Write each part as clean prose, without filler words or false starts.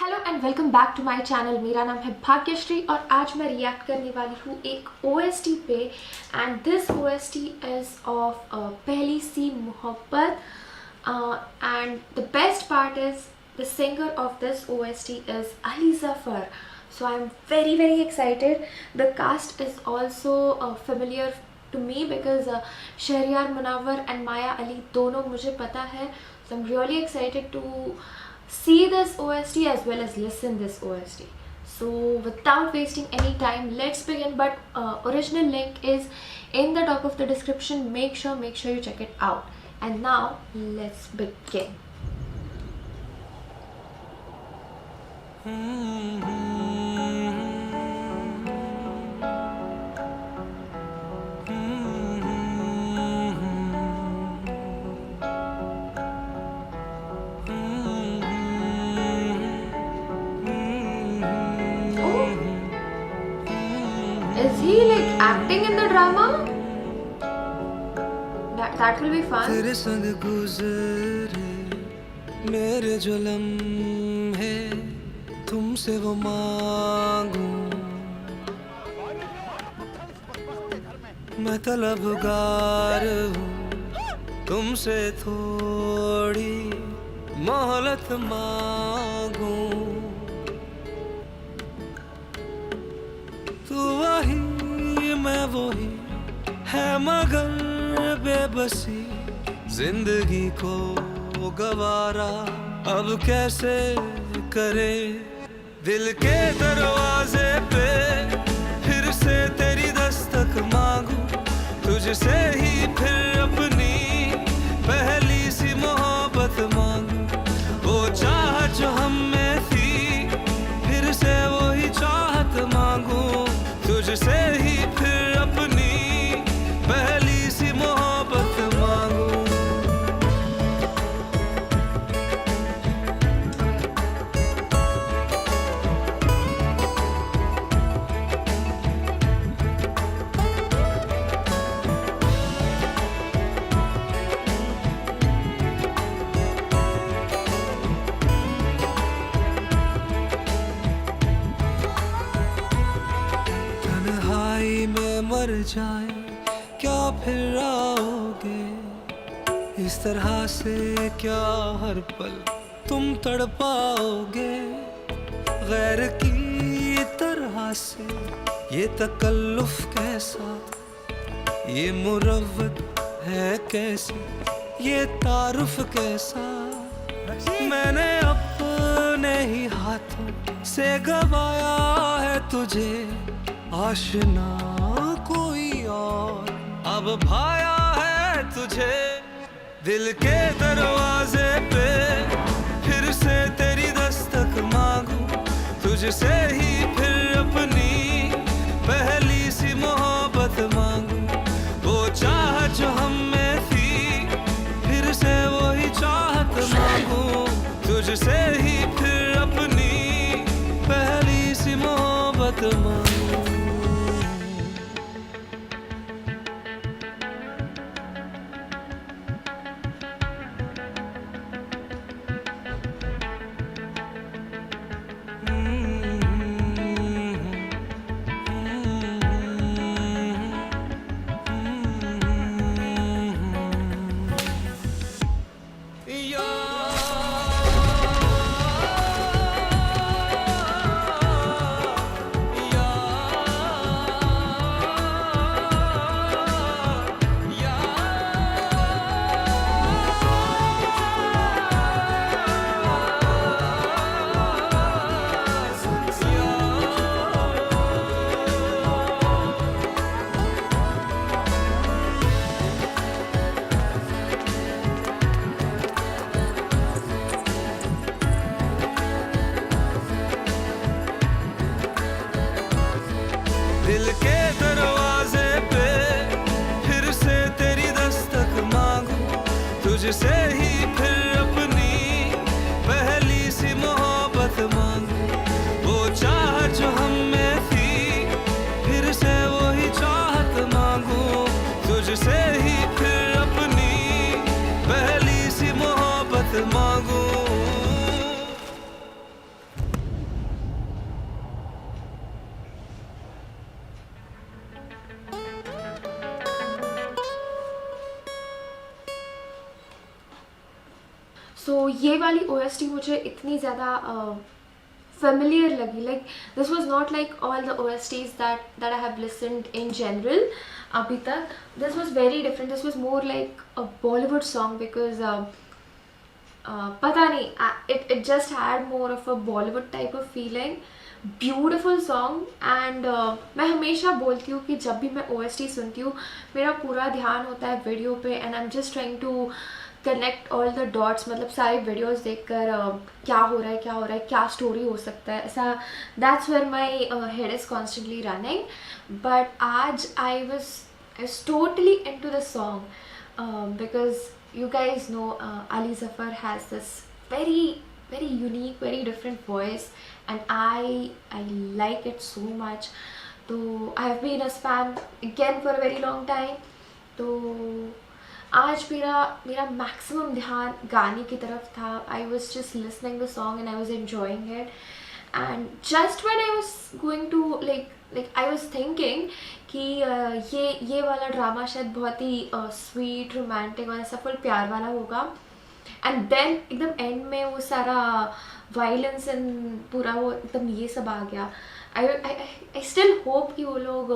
Hello and welcome back to my channel. मेरा नाम है भाग्यश्री और आज मैं रिएक्ट करने वाली हूँ एक OST पे। And this OST is of पहली सी मोहब्बत। And the best part is the singer of this OST is Ali Zafar. So I'm very excited. The cast is also familiar to me because Shahryar Munawwar and Maya Ali दोनों मुझे पता है. So I'm really excited to see this OST as well as listen this OST. So without wasting any time, let's begin. But original link is in the top of the description. Make sure you check it out. And now let's begin. Is he like acting in the drama? That will be fun. तेरे संग गुजरे मेरे जो लम्हे तुमसे वो मांगू, मैं तलबगार हूँ तुमसे थोड़ी मोहलत मांगू। तू वही मैं वही है मगर बेबसी, जिंदगी को गवारा अब कैसे करे। दिल के दरवाजे पे फिर से तेरी दस्तक मांगू, तुझसे ही फिर अपनी पहली सी मोहब्बत मांगू। वो चाहत जो हम में थी फिर से वही चाहत मांगू, तुझसे ही फिर अपनी पहली सी मोहब्बत मांगू। तन्हाई में मर जाए क्या फिर आओगे, इस तरह से क्या हर पल तुम तड़पाओगे। गैर की तरह से ये तकल्लुफ कैसा, ये मुरव्वत है कैसे, ये तारुफ कैसा। मैंने अपने ही हाथों से गवाया है तुझे, आशना कोई और अब भाया है तुझे। दिल के दरवाजे पे फिर से तेरी दस्तक मांगू, तुझसे ही फिर अपनी पहली सी मोहब्बत मांगू। वो चाहत जो हम में थी फिर से वही चाहत मांगू, तुझसे ही फिर अपनी पहली सी मोहब्बत मांगू। दिल के दरवाजे पे फिर से तेरी दस्तक मांगू, तुझसे ही फिर अपनी पहली सी मोहब्बत मांगू। वो चाहत जो हम में थी फिर से वही चाहत मांगू, तुझसे ही फिर अपनी पहली सी मोहब्बत मांगू। सो ये वाली OST मुझे इतनी ज़्यादा familiar लगी. Like this was not like all the OSTs that I have listened in general अभी तक. This was very different. This was more like a Bollywood song because पता नहीं, it just had more of a Bollywood type of feeling. Beautiful song. And मैं हमेशा बोलती हूँ कि जब भी मैं OST सुनती हूँ मेरा पूरा ध्यान होता है वीडियो पे, and I am just trying to connect all the dots. मतलब सारे वीडियोस देखकर क्या हो रहा है, क्या स्टोरी हो सकता है, ऐसा. That's where my head is constantly running. But आज I was totally into the song because you guys know Ali Zafar has this very unique, very different voice, and I like it so much. So I have been his fan again for a very long time. तो आज मेरा maximum ध्यान गाने की तरफ था. I was just listening the song and I was enjoying it. And just when I was going to like I was thinking कि ये वाला ड्रामा शायद बहुत ही स्वीट रोमांटिक और ऐसा फुल प्यार वाला होगा, एंड देन एकदम एंड में वो सारा वायलेंस एंड पूरा वो एकदम ये सब आ गया. आई स्टिल होप कि वो लोग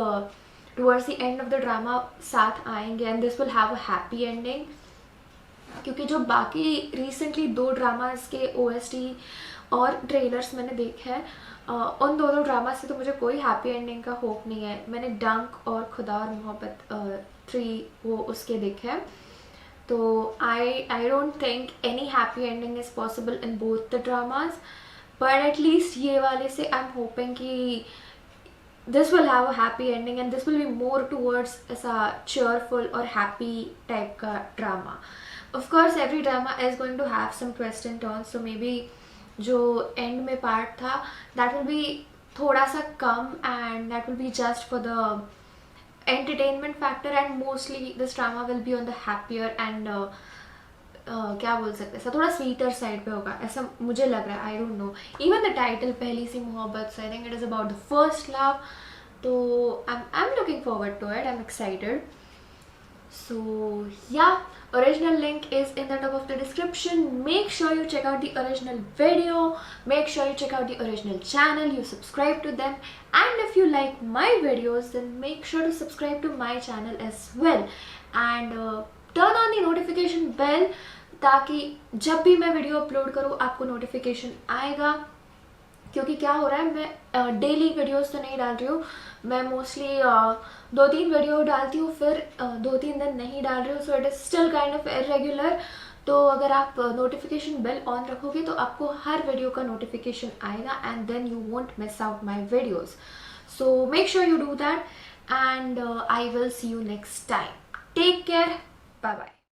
towards the end of the drama साथ आएंगे and this will have a happy ending. क्योंकि जो बाकी रिसेंटली 2 ड्रामास के OST और ट्रेलर्स मैंने देखे हैं, उन दोनों ड्रामा से तो मुझे कोई हैप्पी एंडिंग का होप नहीं है. मैंने डंक और खुदा और मोहब्बत 3 वो उसके देखे हैं, तो I don't think any happy ending is possible in both the dramas. But at least ये वाले से आई एम होपिंग कि this will have a happy ending and this will be more towards as a cheerful or happy type ka drama. Of course every drama is going to have some twists and turns, so maybe जो end में part था that will be थोड़ा सा कम and that will be just for the entertainment factor, and mostly this drama will be on the happier and क्या बोल सकते हैं, ऐसा थोड़ा स्वीटर साइड पे होगा ऐसा मुझे लग रहा है. I don't know. Even the title Pehli Si Mohabbat, I think it is about the first love. तो I am looking forward to it. I am excited. So yeah, original link is in the top of the description. Make sure you check out the original video. Make sure you check out the original channel. You subscribe to them. And if you like my videos, then make sure to subscribe to my channel as well. And turn on the notification bell ताकि जब भी मैं video upload करूँ आपको notification आएगा. क्योंकि क्या हो रहा है, मैं डेली वीडियोस तो नहीं डाल रही हूँ. मैं मोस्टली 2-3 वीडियो डालती हूँ, फिर 2-3 दिन नहीं डाल रही हूँ. So it is still kind of irregular. तो अगर आप नोटिफिकेशन बेल ऑन रखोगे तो आपको हर वीडियो का नोटिफिकेशन आएगा and then you won't miss out my videos. So make sure you do that and I will see you next time. Take care. Bye bye.